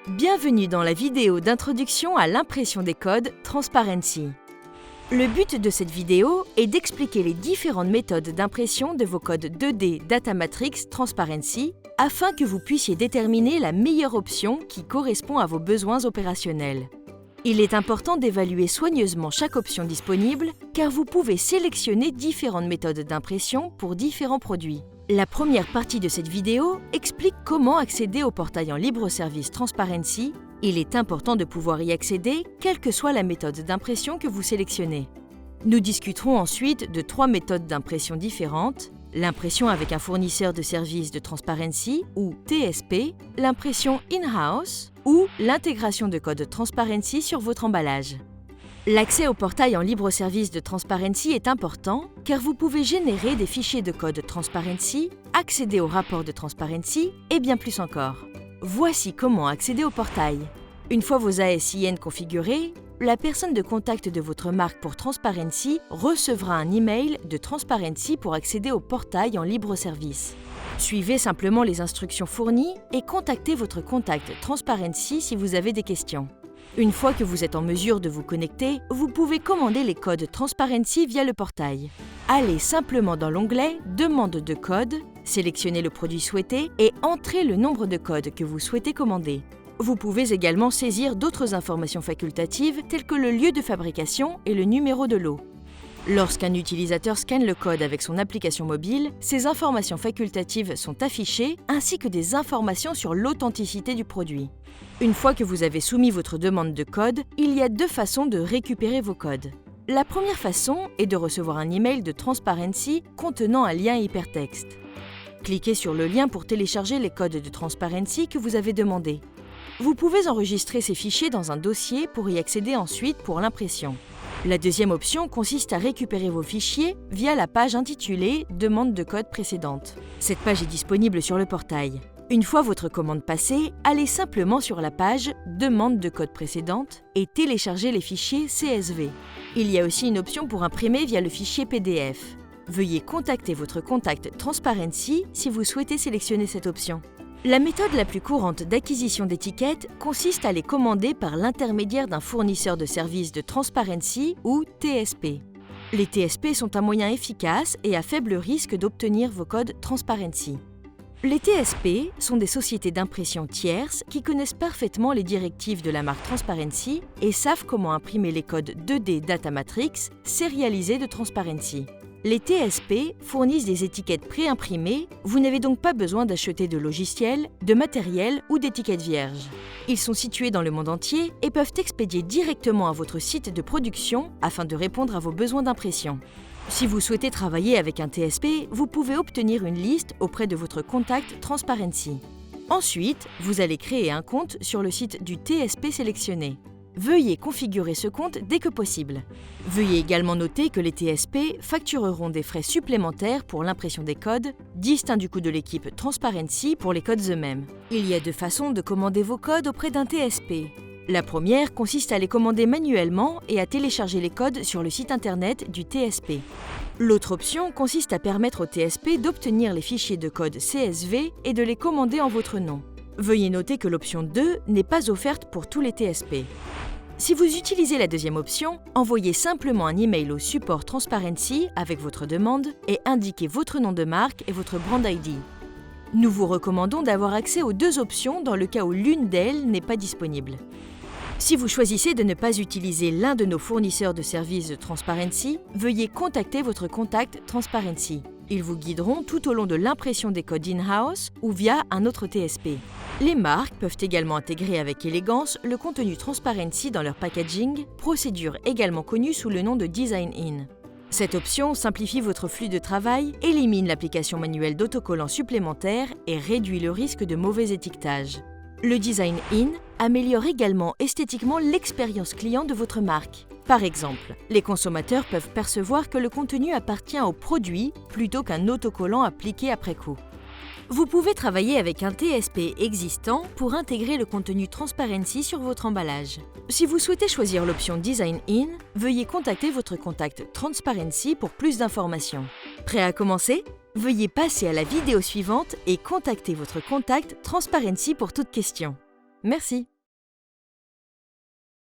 Bienvenue dans la vidéo d'introduction à l'impression des codes Transparency. Le but de cette vidéo est d'expliquer les différentes méthodes d'impression de vos codes 2D Data Matrix Transparency afin que vous puissiez déterminer la meilleure option qui correspond à vos besoins opérationnels. Il est important d'évaluer soigneusement chaque option disponible car vous pouvez sélectionner différentes méthodes d'impression pour différents produits. La première partie de cette vidéo explique comment accéder au portail en libre service Transparency. Il est important de pouvoir y accéder, quelle que soit la méthode d'impression que vous sélectionnez. Nous discuterons ensuite de 3 méthodes d'impression différentes, l'impression avec un fournisseur de services de Transparency ou TSP, l'impression in-house ou l'intégration de codes Transparency sur votre emballage. L'accès au portail en libre service de Transparency est important car vous pouvez générer des fichiers de code Transparency, accéder au rapport de Transparency et bien plus encore. Voici comment accéder au portail. Une fois vos ASIN configurés, la personne de contact de votre marque pour Transparency recevra un email de Transparency pour accéder au portail en libre service. Suivez simplement les instructions fournies et contactez votre contact Transparency si vous avez des questions. Une fois que vous êtes en mesure de vous connecter, vous pouvez commander les codes Transparency via le portail. Allez simplement dans l'onglet « Demande de code », sélectionnez le produit souhaité et entrez le nombre de codes que vous souhaitez commander. Vous pouvez également saisir d'autres informations facultatives telles que le lieu de fabrication et le numéro de lot. Lorsqu'un utilisateur scanne le code avec son application mobile, ces informations facultatives sont affichées ainsi que des informations sur l'authenticité du produit. Une fois que vous avez soumis votre demande de code, il y a 2 façons de récupérer vos codes. La première façon est de recevoir un email de Transparency contenant un lien hypertexte. Cliquez sur le lien pour télécharger les codes de Transparency que vous avez demandés. Vous pouvez enregistrer ces fichiers dans un dossier pour y accéder ensuite pour l'impression. La deuxième option consiste à récupérer vos fichiers via la page intitulée « Demande de code précédente ». Cette page est disponible sur le portail. Une fois votre commande passée, allez simplement sur la page « Demande de code précédente » et téléchargez les fichiers CSV. Il y a aussi une option pour imprimer via le fichier PDF. Veuillez contacter votre contact Transparency si vous souhaitez sélectionner cette option. La méthode la plus courante d'acquisition d'étiquettes consiste à les commander par l'intermédiaire d'un fournisseur de services de Transparency ou TSP. Les TSP sont un moyen efficace et à faible risque d'obtenir vos codes Transparency. Les TSP sont des sociétés d'impression tierces qui connaissent parfaitement les directives de la marque Transparency et savent comment imprimer les codes 2D Data Matrix sérialisés de Transparency. Les TSP fournissent des étiquettes pré-imprimées, vous n'avez donc pas besoin d'acheter de logiciels, de matériel ou d'étiquettes vierges. Ils sont situés dans le monde entier et peuvent expédier directement à votre site de production afin de répondre à vos besoins d'impression. Si vous souhaitez travailler avec un TSP, vous pouvez obtenir une liste auprès de votre contact Transparency. Ensuite, vous allez créer un compte sur le site du TSP sélectionné. Veuillez configurer ce compte dès que possible. Veuillez également noter que les TSP factureront des frais supplémentaires pour l'impression des codes, distincts du coût de l'équipe Transparency pour les codes eux-mêmes. Il y a 2 façons de commander vos codes auprès d'un TSP. La première consiste à les commander manuellement et à télécharger les codes sur le site internet du TSP. L'autre option consiste à permettre au TSP d'obtenir les fichiers de code CSV et de les commander en votre nom. Veuillez noter que l'option 2 n'est pas offerte pour tous les TSP. Si vous utilisez la deuxième option, envoyez simplement un email au support Transparency avec votre demande et indiquez votre nom de marque et votre brand ID. Nous vous recommandons d'avoir accès aux 2 options dans le cas où l'une d'elles n'est pas disponible. Si vous choisissez de ne pas utiliser l'un de nos fournisseurs de services de Transparency, veuillez contacter votre contact Transparency. Ils vous guideront tout au long de l'impression des codes in-house ou via un autre TSP. Les marques peuvent également intégrer avec élégance le contenu Transparency dans leur packaging, procédure également connue sous le nom de Design In. Cette option simplifie votre flux de travail, élimine l'application manuelle d'autocollants supplémentaires et réduit le risque de mauvais étiquetage. Le Design In améliore également esthétiquement l'expérience client de votre marque. Par exemple, les consommateurs peuvent percevoir que le contenu appartient au produit plutôt qu'un autocollant appliqué après coup. Vous pouvez travailler avec un TSP existant pour intégrer le contenu Transparency sur votre emballage. Si vous souhaitez choisir l'option Design In, veuillez contacter votre contact Transparency pour plus d'informations. Prêt à commencer ? Veuillez passer à la vidéo suivante et contacter votre contact Transparency pour toute question. Merci.